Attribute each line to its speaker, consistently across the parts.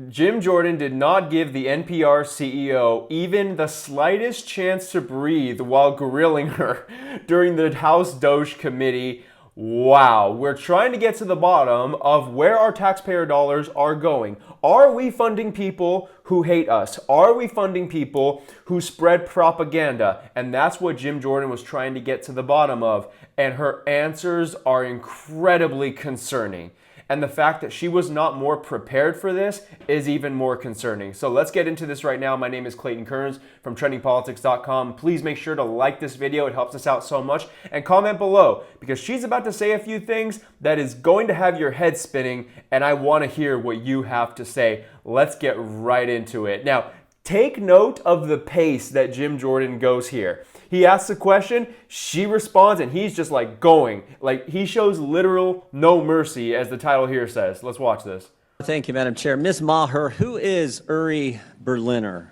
Speaker 1: Jim Jordan did not give the NPR CEO even the slightest chance to breathe while grilling her during the House Doge Committee. Wow, we're trying to get to the bottom of where our taxpayer dollars are going. Are we funding people who hate us? Are we funding people who spread propaganda? And that's what Jim Jordan was trying to get to the bottom of. And her answers are incredibly concerning. And the fact that she was not more prepared for this is even more concerning. So let's get into this right now. My name is Clayton Kearns from TrendingPolitics.com. Please make sure to like this video. It helps us out so much. And comment below, because she's about to say a few things that is going to have your head spinning, and I want to hear what you have to say. Let's get right into it. Now, take note of the pace that Jim Jordan goes here. He asks a question, she responds, and he's just like going. Like, he shows literal no mercy, as the title here says. Let's watch this.
Speaker 2: Thank you, Madam Chair. Ms. Maher, who is Uri Berliner?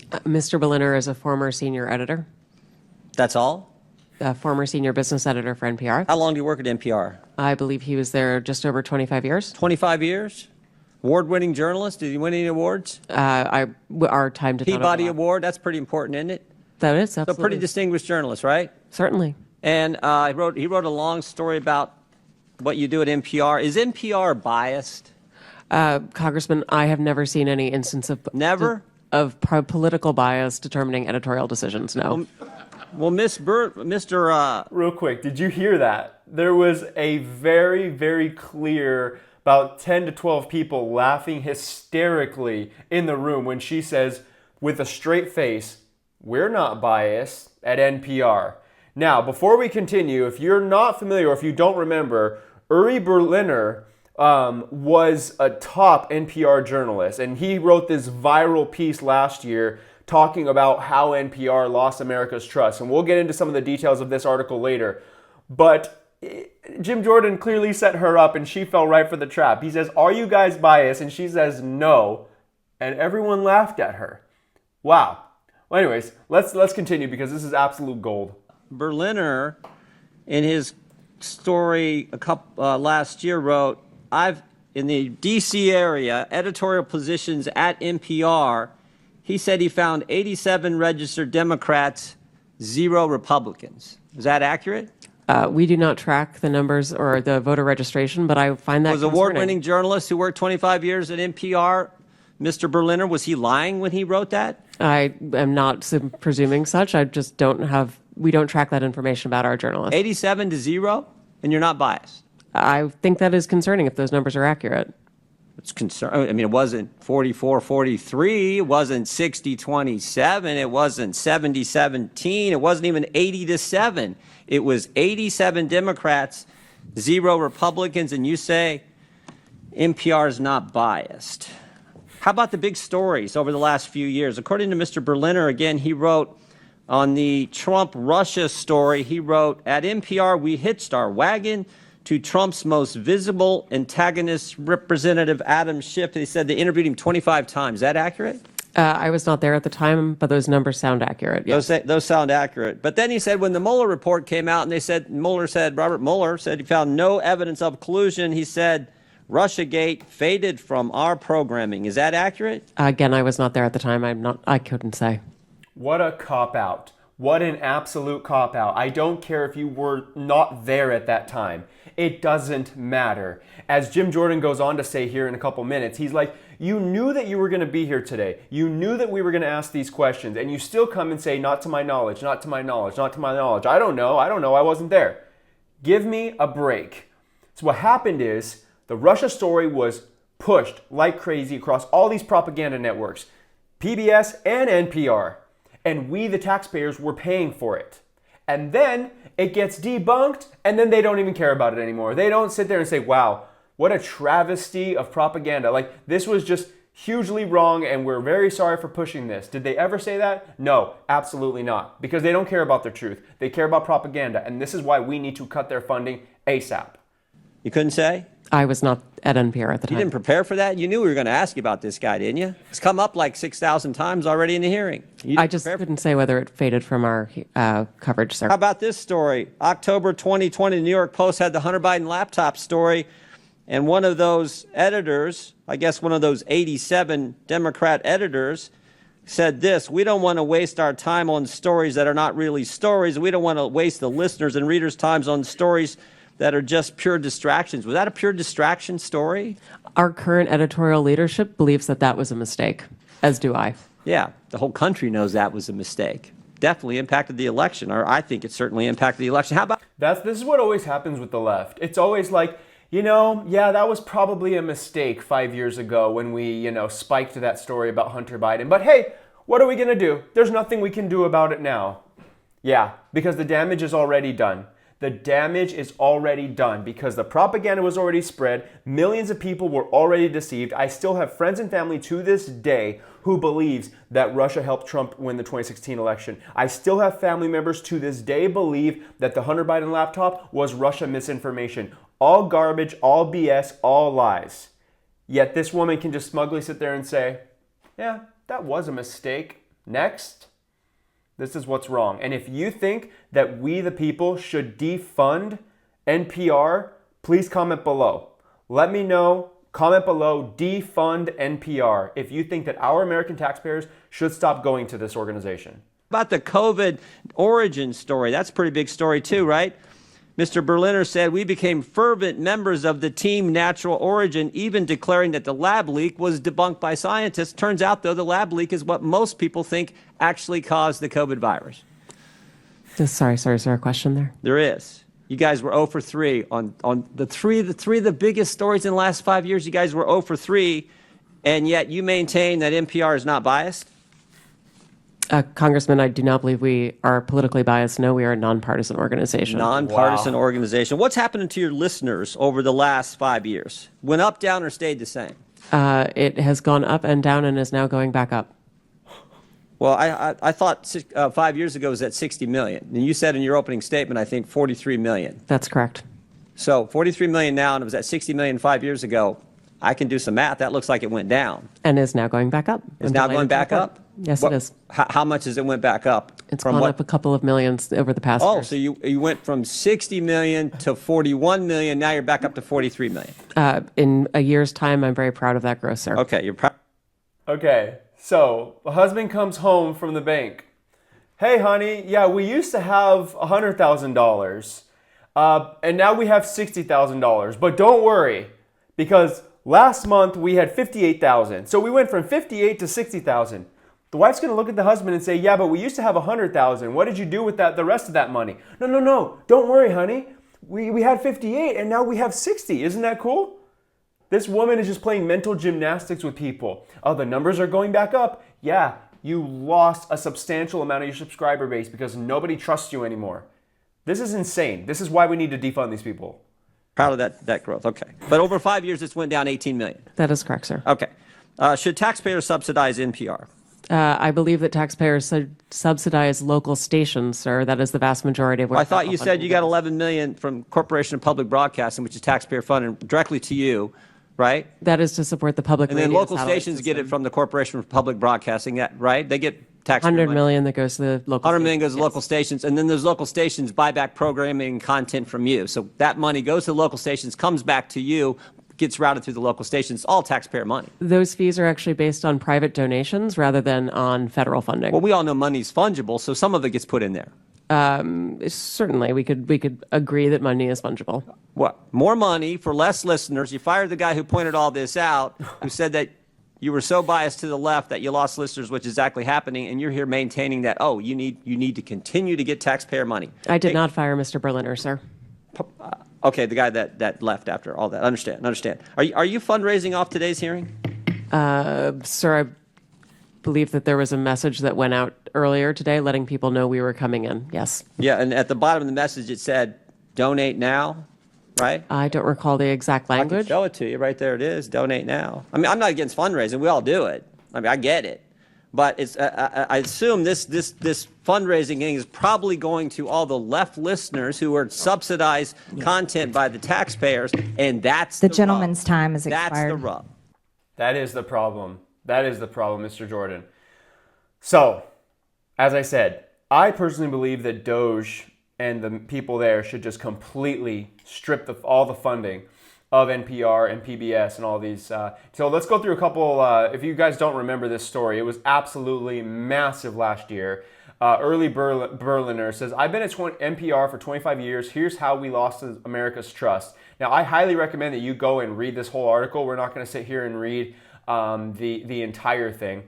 Speaker 3: Mr. Berliner is a former senior editor,
Speaker 2: That's all?
Speaker 3: a former senior business editor for NPR.
Speaker 2: How long do you work at NPR?
Speaker 3: I believe he was there just over 25 years.
Speaker 2: 25 years? Award-winning journalist? Did he win any awards?
Speaker 3: Our time did not
Speaker 2: Peabody
Speaker 3: overlap.
Speaker 2: Award? That's pretty important, isn't it?
Speaker 3: That is,
Speaker 2: So
Speaker 3: absolutely.
Speaker 2: pretty distinguished journalist, right?
Speaker 3: Certainly.
Speaker 2: And he wrote a long story about what you do at NPR. Is NPR biased?
Speaker 3: Congressman, I have never seen any instance of
Speaker 2: Never?
Speaker 3: political bias determining editorial decisions, no.
Speaker 2: Well, Mr.
Speaker 1: Real quick, did you hear that? There was a very, very clear about 10 to 12 people laughing hysterically in the room when she says, with a straight face, we're not biased at NPR. Now, before we continue, if you're not familiar or if you don't remember, Uri Berliner was a top NPR journalist, and he wrote this viral piece last year talking about how NPR lost America's trust. And we'll get into some of the details of this article later. But Jim Jordan clearly set her up, and she fell right for the trap. He says, "Are you guys biased?" And she says, "No." And everyone laughed at her. Wow. Well, anyways, let's continue because this is absolute gold.
Speaker 2: Berliner, in his story last year, wrote, "I've in the D.C. area editorial positions at NPR." He said he found 87 registered Democrats, 0 Republicans. Is that accurate?
Speaker 3: We do not track the numbers or the voter registration, but I find that
Speaker 2: Was
Speaker 3: concerning.
Speaker 2: award-winning journalist who worked 25 years at NPR, Mr. Berliner, was he lying when he wrote that?
Speaker 3: I am not presuming such. I just we don't track that information about our journalists.
Speaker 2: 87 to 0, and you're not biased.
Speaker 3: I think that is concerning if those numbers are accurate.
Speaker 2: It's concern. I mean, it wasn't 44-43. It wasn't 60-27. It wasn't 70-17. It wasn't even 80-7. It was 87 Democrats, 0 Republicans, and you say NPR is not biased. How about the big stories over the last few years? According to Mr. Berliner, again, he wrote on the Trump-Russia story, he wrote, "At NPR, we hitched our wagon to Trump's most visible antagonist, Representative Adam Schiff." He said they interviewed him 25 times. Is that accurate?
Speaker 3: I was not there at the time, but those numbers sound accurate. Yes.
Speaker 2: Those sound accurate. But then he said when the Mueller report came out and Robert Mueller said he found no evidence of collusion, he said Russiagate faded from our programming. Is that accurate?
Speaker 3: Again, I was not there at the time. I couldn't say.
Speaker 1: What a cop-out. What an absolute cop-out. I don't care if you were not there at that time. It doesn't matter. As Jim Jordan goes on to say here in a couple minutes, he's like, you knew that you were going to be here today. You knew that we were going to ask these questions, and you still come and say, not to my knowledge, not to my knowledge, not to my knowledge. I don't know, I wasn't there. Give me a break. So what happened is the Russia story was pushed like crazy across all these propaganda networks, PBS and NPR. And we, the taxpayers, were paying for it. And then it gets debunked, and then they don't even care about it anymore. They don't sit there and say, wow, what a travesty of propaganda. Like, this was just hugely wrong, and we're very sorry for pushing this. Did they ever say that? No, absolutely not. Because they don't care about the truth. They care about propaganda, and this is why we need to cut their funding ASAP.
Speaker 2: You couldn't say?
Speaker 3: I was not at NPR at the time.
Speaker 2: You didn't prepare for that? You knew we were going to ask you about this guy, didn't you? It's come up like 6,000 times already in the hearing.
Speaker 3: I just couldn't say whether it faded from our coverage, sir.
Speaker 2: How about this story? October 2020, the New York Post had the Hunter Biden laptop story, And one of those editors, I guess one of those 87 Democrat editors, said this: we don't want to waste our time on stories that are not really stories. We don't want to waste the listeners' and readers' times on stories that are just pure distractions. Was that a pure distraction story?
Speaker 3: Our current editorial leadership believes that that was a mistake, as do I.
Speaker 2: Yeah, the whole country knows that was a mistake. Definitely impacted the election, or I think it certainly impacted the election. How about...
Speaker 1: This is what always happens with the left. It's always like, yeah, that was probably a mistake 5 years ago when we, spiked that story about Hunter Biden. But hey, what are we going to do? There's nothing we can do about it now. Yeah, because the damage is already done. The damage is already done because the propaganda was already spread. Millions of people were already deceived. I still have friends and family to this day who believes that Russia helped Trump win the 2016 election. I still have family members to this day believe that the Hunter Biden laptop was Russia misinformation. All garbage, all BS, all lies. Yet this woman can just smugly sit there and say, yeah, that was a mistake. Next. This is what's wrong. And if you think that we, the people, should defund NPR, please comment below. Let me know. Comment below, defund NPR, if you think that our American taxpayers should stop going to this organization.
Speaker 2: About the COVID origin story, that's a pretty big story too, right? Mr. Berliner said, we became fervent members of the team natural origin, even declaring that the lab leak was debunked by scientists. Turns out, though, the lab leak is what most people think actually caused the COVID virus.
Speaker 3: Sorry, is there a question there?
Speaker 2: There is. You guys were 0 for 3 on the three of the biggest stories in the last 5 years. You guys were 0 for 3, and yet you maintain that NPR is not biased?
Speaker 3: Congressman, I do not believe we are politically biased. No, we are a nonpartisan organization.
Speaker 2: Nonpartisan organization. What's happened to your listeners over the last 5 years? Went up, down, or stayed the same?
Speaker 3: It has gone up and down and is now going back up.
Speaker 2: Well, I thought 5 years ago it was at 60 million. And you said in your opening statement, I think 43 million.
Speaker 3: That's correct.
Speaker 2: So 43 million now, and it was at 60 million 5 years ago. I can do some math. That looks like it went down.
Speaker 3: And is now going back up.
Speaker 2: It's now going back up?
Speaker 3: Yes, it is.
Speaker 2: How much has it went back up?
Speaker 3: It's gone up a couple of millions over the past years.
Speaker 2: So you went from 60 million to 41 million. Now you're back up to 43 million.
Speaker 3: In a year's time, I'm very proud of that growth, sir.
Speaker 2: Okay, you're proud.
Speaker 1: Okay, so the husband comes home from the bank. Hey, honey, yeah, we used to have $100,000, and now we have $60,000. But don't worry, because last month we had 58,000. So we went from 58 to 60,000. The wife's going to look at the husband and say, yeah, but we used to have 100,000. What did you do with the rest of that money? No. Don't worry, honey. We had 58 and now we have 60. Isn't that cool? This woman is just playing mental gymnastics with people. Oh, the numbers are going back up. Yeah, you lost a substantial amount of your subscriber base because nobody trusts you anymore. This is insane. This is why we need to defund these people.
Speaker 2: Proud of that growth. Okay. But over 5 years, it's went down 18 million.
Speaker 3: That is correct, sir.
Speaker 2: Okay. Should taxpayers subsidize NPR?
Speaker 3: I believe that taxpayers subsidize local stations, sir. That is the vast majority of where
Speaker 2: I thought you said you got 11 million from Corporation of Public Broadcasting, which is taxpayer funded directly to you, right?
Speaker 3: That is to support the public
Speaker 2: and
Speaker 3: radio.
Speaker 2: And then local stations get it from the Corporation for Public Broadcasting, right? They get taxpayer
Speaker 3: 100
Speaker 2: money.
Speaker 3: million that goes to the local
Speaker 2: 100 million goes to local stations, and then those local stations buy back programming and content from you. So that money goes to the local stations, comes back to you, gets routed through the local stations, all taxpayer money.
Speaker 3: Those fees are actually based on private donations rather than on federal funding.
Speaker 2: Well, we all know money's fungible, so some of it gets put in there.
Speaker 3: Certainly, we could agree that money is fungible.
Speaker 2: What? More money for less listeners. You fired the guy who pointed all this out, who said that you were so biased to the left that you lost listeners, which is exactly happening, and you're here maintaining that, you need to continue to get taxpayer money.
Speaker 3: I did not fire Mr. Berliner, sir.
Speaker 2: Okay, the guy that left after all that. Understand. Are you fundraising off today's hearing?
Speaker 3: Sir, I believe that there was a message that went out earlier today letting people know we were coming in. Yes.
Speaker 2: Yeah, and at the bottom of the message it said, donate now, right?
Speaker 3: I don't recall the exact language.
Speaker 2: I can show it to you. Right there it is, donate now. I mean, I'm not against fundraising. We all do it. I mean, I get it. But it's, I assume this fundraising thing is probably going to all the left listeners who are subsidized content by the taxpayers, and that's
Speaker 4: the gentleman's time is expired.
Speaker 2: That's the rub.
Speaker 1: That is the problem. That is the problem, Mr. Jordan. So, as I said, I personally believe that Doge and the people there should just completely strip all the funding. of NPR and PBS and all these. So let's go through a couple. If you guys don't remember this story, it was absolutely massive last year. Uri Berliner says, I've been at NPR for 25 years. Here's how we lost America's trust. Now, I highly recommend that you go and read this whole article. We're not going to sit here and read the entire thing.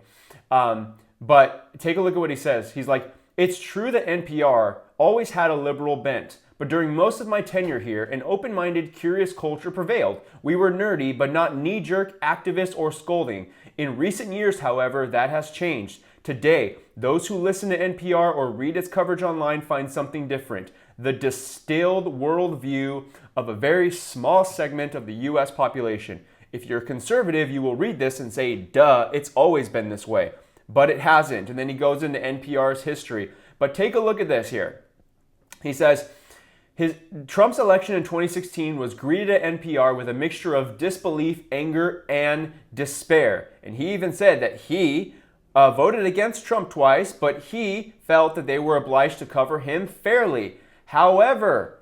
Speaker 1: But take a look at what he says. He's like, it's true that NPR always had a liberal bent, but during most of my tenure here, an open-minded, curious culture prevailed. We were nerdy, but not knee-jerk, activist, or scolding. In recent years, however, that has changed. Today, those who listen to NPR or read its coverage online find something different. The distilled worldview of a very small segment of the U.S. population. If you're conservative, you will read this and say, duh, it's always been this way. But it hasn't. And then he goes into NPR's history. But take a look at this here. He says, Trump's election in 2016 was greeted at NPR with a mixture of disbelief, anger, and despair. And he even said that he voted against Trump twice, but he felt that they were obliged to cover him fairly. However,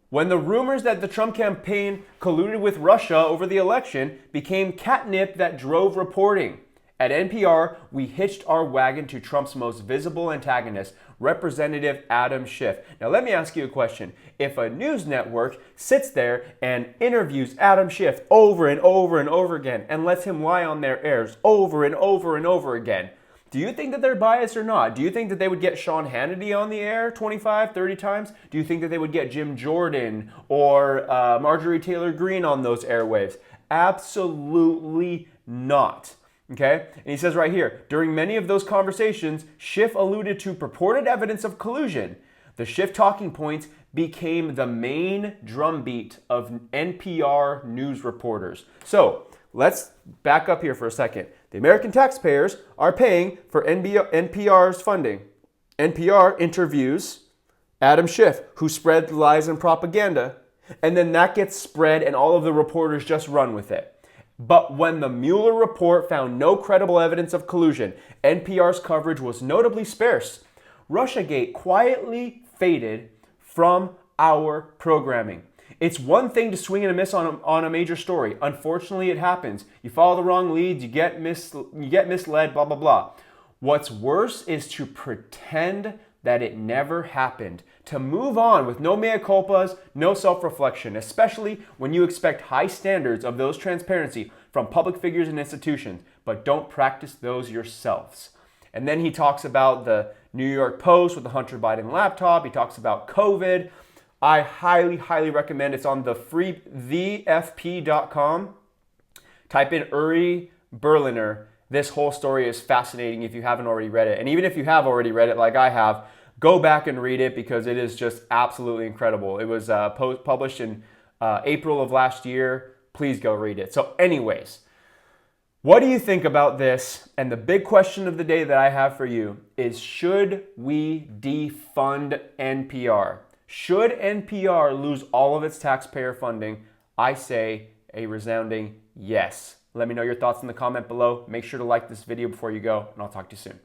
Speaker 1: when the rumors that the Trump campaign colluded with Russia over the election became catnip that drove reporting, at NPR, we hitched our wagon to Trump's most visible antagonist, Representative Adam Schiff. Now, let me ask you a question. If a news network sits there and interviews Adam Schiff over and over and over again and lets him lie on their airs over and over and over again, do you think that they're biased or not? Do you think that they would get Sean Hannity on the air 25, 30 times? Do you think that they would get Jim Jordan or Marjorie Taylor Greene on those airwaves? Absolutely not. Okay? And he says right here, during many of those conversations, Schiff alluded to purported evidence of collusion. The Schiff talking points became the main drumbeat of NPR news reporters. So let's back up here for a second. The American taxpayers are paying for NPR's funding. NPR interviews Adam Schiff, who spread lies and propaganda, and then that gets spread and all of the reporters just run with it. But when the Mueller report found no credible evidence of collusion, NPR's coverage was notably sparse. Russiagate quietly faded from our programming. It's one thing to swing and a miss on a major story. Unfortunately, it happens. You follow the wrong leads, you get misled, blah, blah, blah. What's worse is to pretend that it never happened. To move on with no mea culpas, no self-reflection, especially when you expect high standards of those transparency from public figures and institutions, but don't practice those yourselves. And then he talks about the New York Post with the Hunter Biden laptop. He talks about COVID. I highly, highly recommend. It's on thefp.com. Type in Uri Berliner. This whole story is fascinating if you haven't already read it. And even if you have already read it like I have, go back and read it because it is just absolutely incredible. It was published in April of last year. Please go read it. So anyways, what do you think about this? And the big question of the day that I have for you is, should we defund NPR? Should NPR lose all of its taxpayer funding? I say a resounding yes. Let me know your thoughts in the comment below. Make sure to like this video before you go, and I'll talk to you soon.